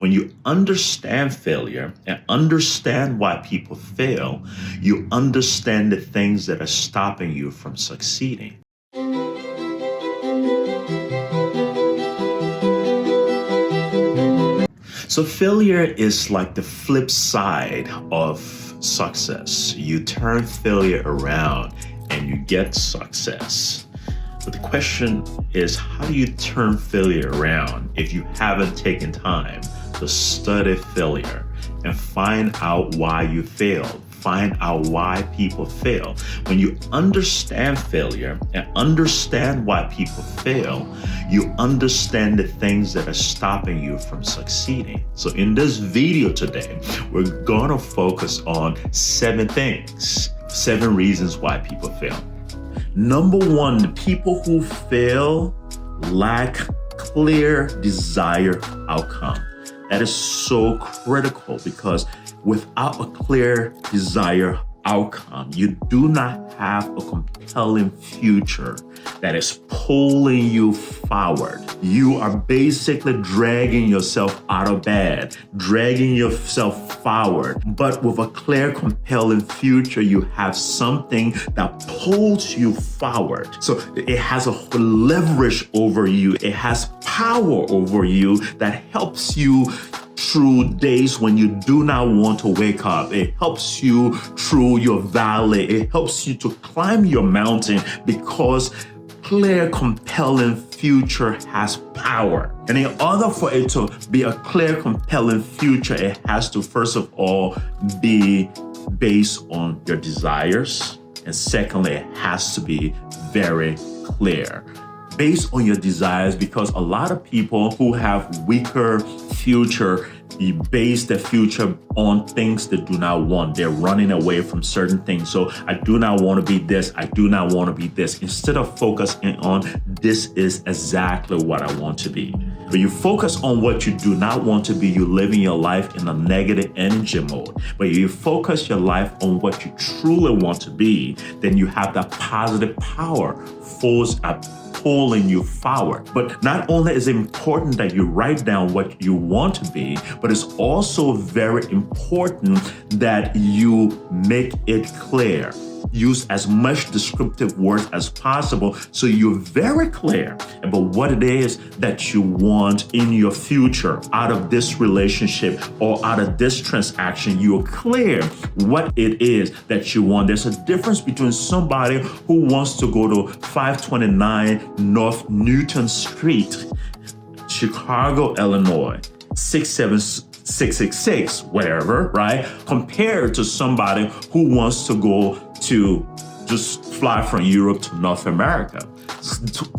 When you understand failure and understand why people fail, you understand the things that are stopping you from succeeding. So failure is like the flip side of success. You turn failure around and you get success. But the question is, how do you turn failure around if you haven't taken time to study failure and find out why you failed? Find out why people fail. When you understand failure and understand why people fail, you understand the things that are stopping you from succeeding. So in this video today, we're gonna focus on 7 things, 7 reasons why people fail. Number 1, the people who fail lack clear desired outcome. That is so critical because without a clear desired outcome, you do not have a compelling future that is pulling you forward. You are basically dragging yourself out of bed, dragging yourself forward. But with a clear, compelling future, you have something that pulls you forward. So it has a leverage over you. It has power over you that helps you through days when you do not want to wake up. It helps you through your valley. It helps you to climb your mountain because clear, compelling future has power. And in order for it to be a clear, compelling future, it has to, first of all, be based on your desires. And secondly, it has to be very clear. Based on your desires, because a lot of people who have weaker future, you base their future on things they do not want. They're running away from certain things. So I do not want to be this. I do not want to be this. Instead of focusing on this is exactly what I want to be. When you focus on what you do not want to be, you're living your life in a negative energy mode. But if you focus your life on what you truly want to be, then you have that positive power force up pulling you forward. But not only is it important that you write down what you want to be, but it's also very important that you make it clear. Use as much descriptive words as possible so you're very clear about what it is that you want in your future out of this relationship or out of this transaction. You're clear what it is that you want. There's a difference between somebody who wants to go to 529 North Newton Street, Chicago, Illinois, 666, whatever, right? Compared to somebody who wants to go to just fly from Europe to North America.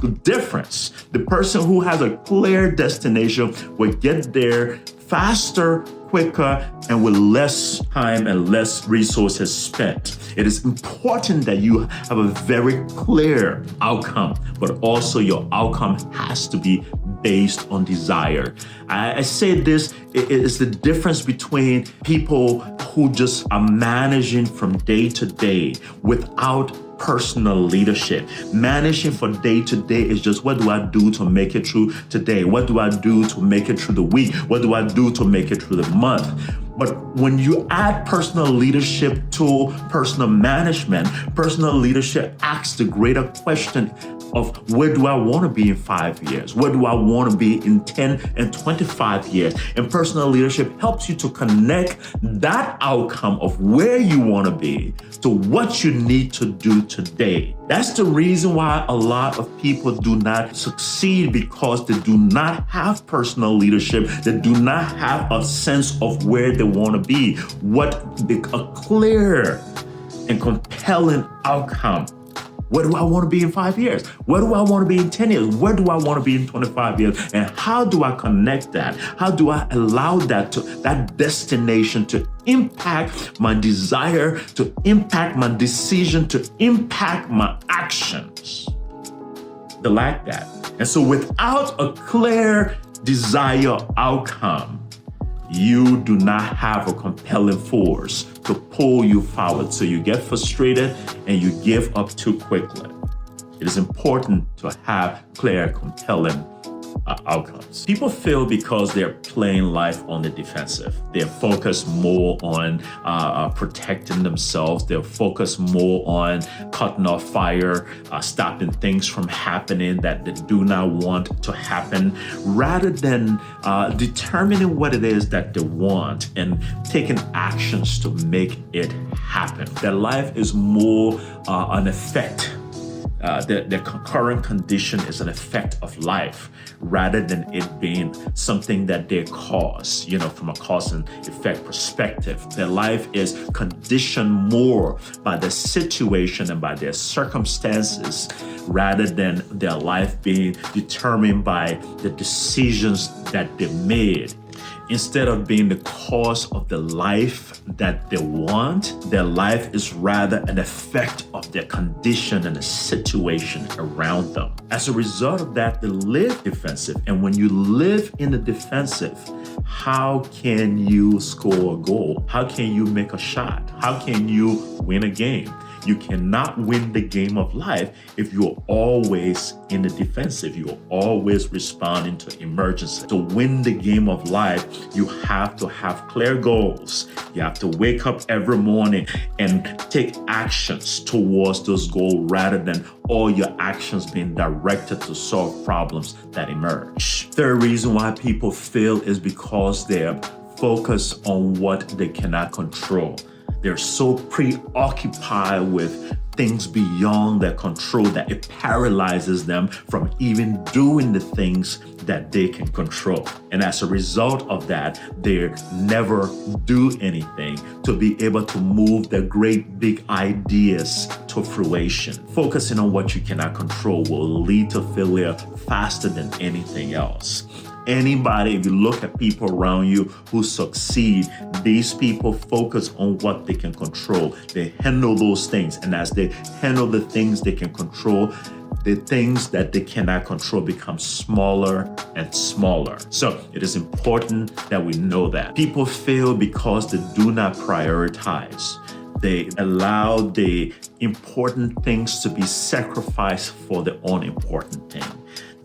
The difference, the person who has a clear destination will get there faster, quicker, and with less time and less resources spent. It is important that you have a very clear outcome, but also your outcome has to be based on desire. I say this, it is the difference between people who just are managing from day to day without personal leadership. Managing for day to day is just, what do I do to make it through today? What do I do to make it through the week? What do I do to make it through the month? But when you add personal leadership to personal management, personal leadership asks the greater question of where do I want to be in 5 years? Where do I want to be in 10 and 25 years? And personal leadership helps you to connect that outcome of where you want to be to what you need to do today. That's the reason why a lot of people do not succeed, because they do not have personal leadership. They do not have a sense of where they want to be, a clear and compelling outcome. Where do I want to be in 5 years? Where do I want to be in 10 years? Where do I want to be in 25 years? And how do I connect that? How do I allow that destination to impact my desire, to impact my decision, to impact my actions? They lack that. And so without a clear desire outcome, you do not have a compelling force to pull you forward. So you get frustrated and you give up too quickly. It is important to have clear, compelling outcomes. People fail because they're playing life on the defensive. They're focused more on protecting themselves. They're focused more on cutting off fire, stopping things from happening that they do not want to happen, rather than determining what it is that they want and taking actions to make it happen. Their life is more an effect. The current condition is an effect of life rather than it being something that they cause, from a cause and effect perspective. Their life is conditioned more by the situation and by their circumstances rather than their life being determined by the decisions that they made. Instead of being the cause of the life that they want, their life is rather an effect of their condition and the situation around them. As a result of that, they live defensive. And when you live in the defensive, how can you score a goal? How can you make a shot? How can you win a game? You cannot win the game of life if you're always in the defensive. You're always responding to emergency. To win the game of life, you have to have clear goals. You have to wake up every morning and take actions towards those goals rather than all your actions being directed to solve problems that emerge. Third reason why people fail is because they're focused on what they cannot control. They're so preoccupied with things beyond their control that it paralyzes them from even doing the things that they can control. And as a result of that, they never do anything to be able to move their great big ideas to fruition. Focusing on what you cannot control will lead to failure faster than anything else. Anybody, if you look at people around you who succeed, these people focus on what they can control. They handle those things. And as they handle the things they can control, the things that they cannot control become smaller and smaller. So it is important that we know that. People fail because they do not prioritize. They allow the important things to be sacrificed for the unimportant thing.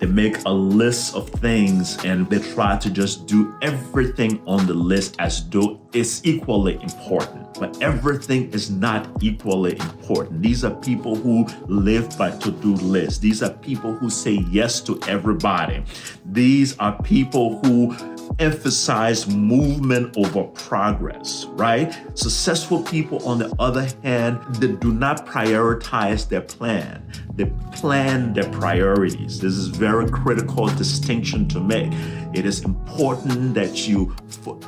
They make a list of things and they try to just do everything on the list as though it's equally important. But everything is not equally important. These are people who live by to-do lists. These are people who say yes to everybody. These are people who emphasize movement over progress, right? Successful people, on the other hand, they do not prioritize their plan. They plan their priorities. This is very critical distinction to make. It is important that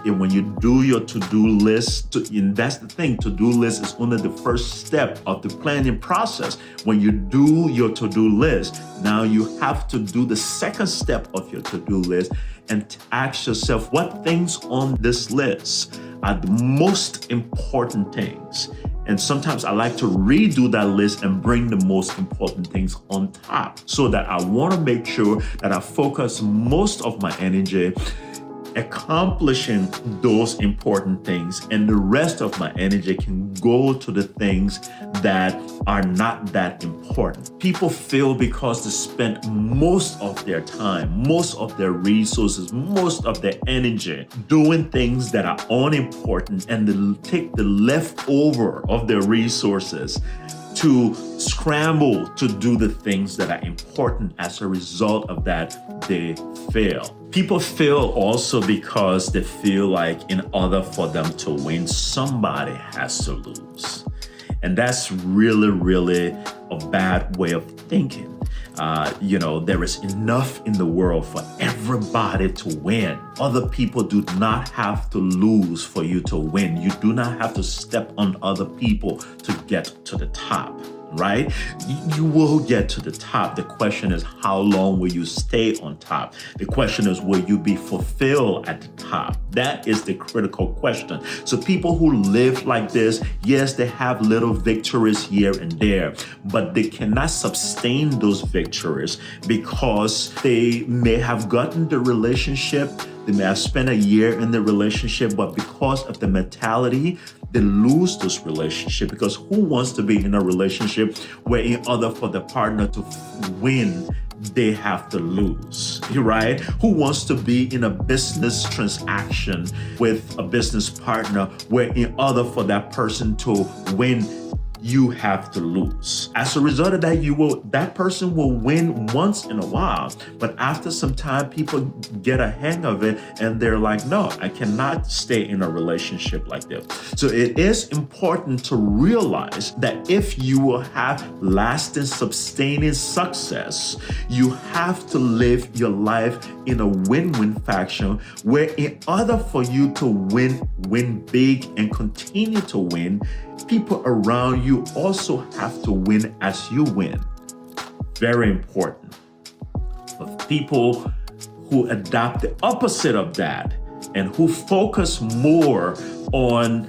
when you do your to-do list, and that's the thing, to-do list is only the first step of the planning process. When you do your to-do list, now you have to do the second step of your to-do list and ask yourself, what things on this list are the most important things? And sometimes I like to redo that list and bring the most important things on top so that I want to make sure that I focus most of my energy accomplishing those important things, and the rest of my energy can go to the things that are not that important. People fail because they spend most of their time, most of their resources, most of their energy doing things that are unimportant, and they take the leftover of their resources to scramble to do the things that are important. As a result of that, they fail. People fail also because they feel like in order for them to win, somebody has to lose. And that's really, really a bad way of thinking. There is enough in the world for everybody to win. Other people do not have to lose for you to win. You do not have to step on other people to get to the top, right? You will get to the top. The question is, how long will you stay on top? The question is, will you be fulfilled at the top? That is the critical question. So people who live like this, yes, they have little victories here and there, but they cannot sustain those victories because they may have gotten the relationship, they may have spent a year in the relationship, but because of the mentality, they lose this relationship. Because who wants to be in a relationship where in order for the partner to win, they have to lose, right? Who wants to be in a business transaction with a business partner where in order for that person to win, you have to lose? As a result of that, that person will win once in a while, but after some time, people get a hang of it and they're like, no, I cannot stay in a relationship like this. So it is important to realize that if you will have lasting, sustaining success, you have to live your life in a win-win fashion where in order for you to win big and continue to win, people around you also have to win as you win. Very important. But people who adopt the opposite of that and who focus more on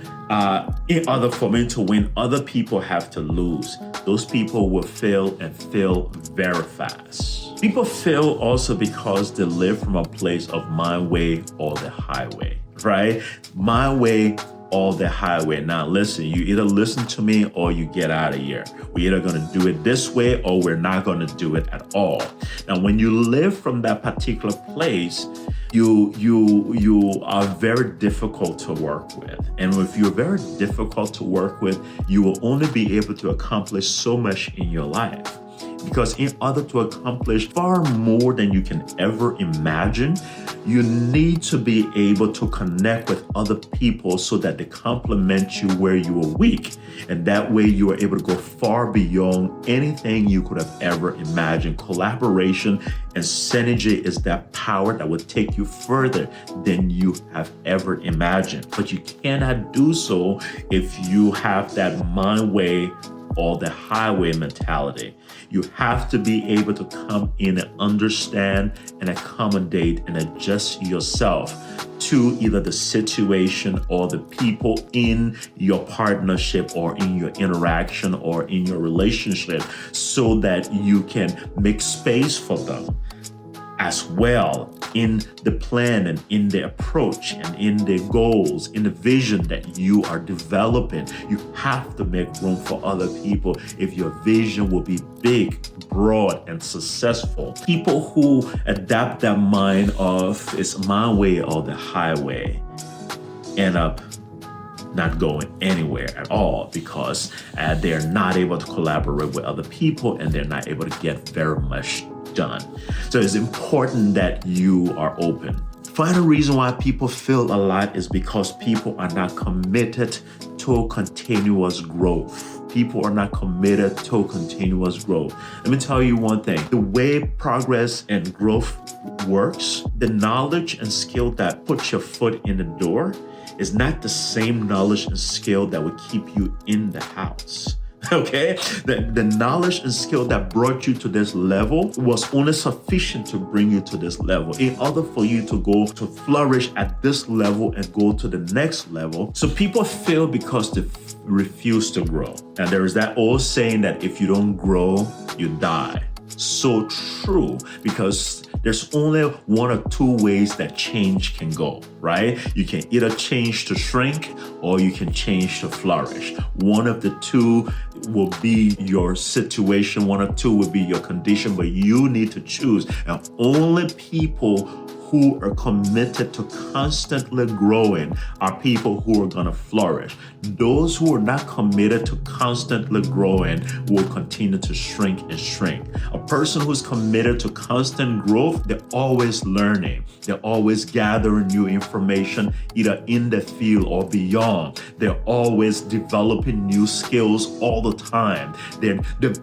in order for me to win, other people have to lose. Those people will fail and fail very fast. People fail also because they live from a place of my way or the highway, right? My way or the highway. Now listen, you either listen to me or you get out of here. We're either going to do it this way or we're not going to do it at all. Now, when you live from that particular place, you are very difficult to work with. And if you're very difficult to work with, you will only be able to accomplish so much in your life. Because in order to accomplish far more than you can ever imagine, you need to be able to connect with other people so that they complement you where you are weak. And that way you are able to go far beyond anything you could have ever imagined. Collaboration and synergy is that power that will take you further than you have ever imagined. But you cannot do so if you have that my way or the highway mentality. You have to be able to come in and understand and accommodate and adjust yourself to either the situation or the people in your partnership or in your interaction or in your relationship so that you can make space for them as well in the plan and in the approach and in the goals, in the vision that you are developing. You have to make room for other people if your vision will be big, broad, and successful. People who adapt that mind of it's my way or the highway end up not going anywhere at all because they're not able to collaborate with other people and they're not able to get very much done. So it's important that you are open. Final reason why people fail a lot is because people are not committed to continuous growth. People are not committed to continuous growth. Let me tell you one thing. The way progress and growth works, the knowledge and skill that puts your foot in the door is not the same knowledge and skill that will keep you in the house. Okay? The knowledge and skill that brought you to this level was only sufficient to bring you to this level. In order for you to go to flourish at this level and go to the next level. So people fail because they refuse to grow. And there is that old saying that if you don't grow, you die. So true, because there's only one or two ways that change can go, right? You can either change to shrink or you can change to flourish. One of the two will be your situation. One or two will be your condition, but you need to choose. And only people who are committed to constantly growing are people who are going to flourish. Those who are not committed to constantly growing will continue to shrink and shrink. A person who's committed to constant growth, they're always learning. They're always gathering new information, either in the field or beyond. They're always developing new skills all the time.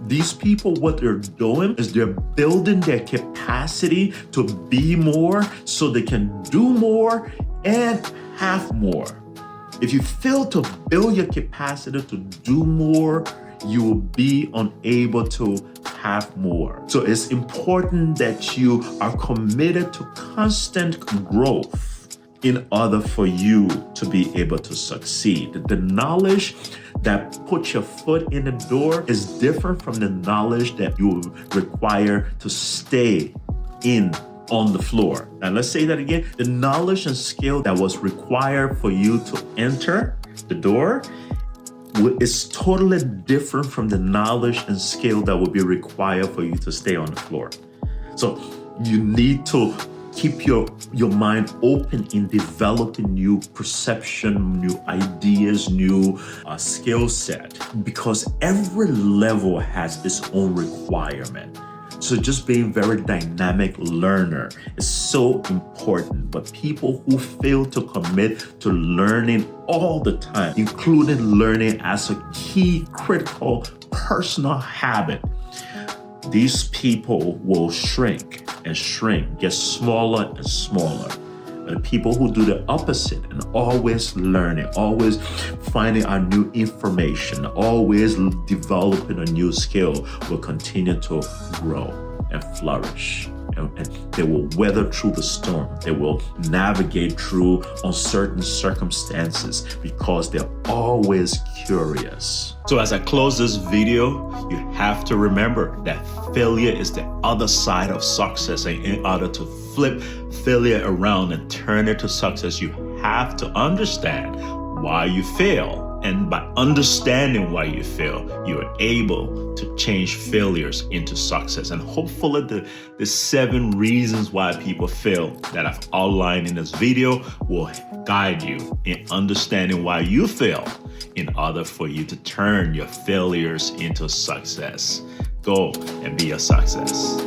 These people, what they're doing is they're building their capacity to be more so they can do more and have more. If you fail to build your capacity to do more, you will be unable to have more. So it's important that you are committed to constant growth in order for you to be able to succeed. The knowledge that puts your foot in the door is different from the knowledge that you require to stay on the floor. Now let's say that again. The knowledge and skill that was required for you to enter the door is totally different from the knowledge and skill that will be required for you to stay on the floor. So you need to keep your mind open in developing new perception, new ideas, new skill set, because every level has its own requirement. So just being very dynamic learner is so important. But people who fail to commit to learning all the time, including learning as a key critical personal habit, these people will shrink and shrink, get smaller and smaller. And people who do the opposite and always learning, always finding out new information, always developing a new skill will continue to grow and flourish. And they will weather through the storm. They will navigate through uncertain circumstances because they're always curious. So as I close this video, you have to remember that failure is the other side of success. And in order to flip failure around and turn it to success, you have to understand why you fail. And by understanding why you fail, you're able to change failures into success. And hopefully the 7 reasons why people fail that I've outlined in this video will guide you in understanding why you fail in order for you to turn your failures into success. Go and be a success.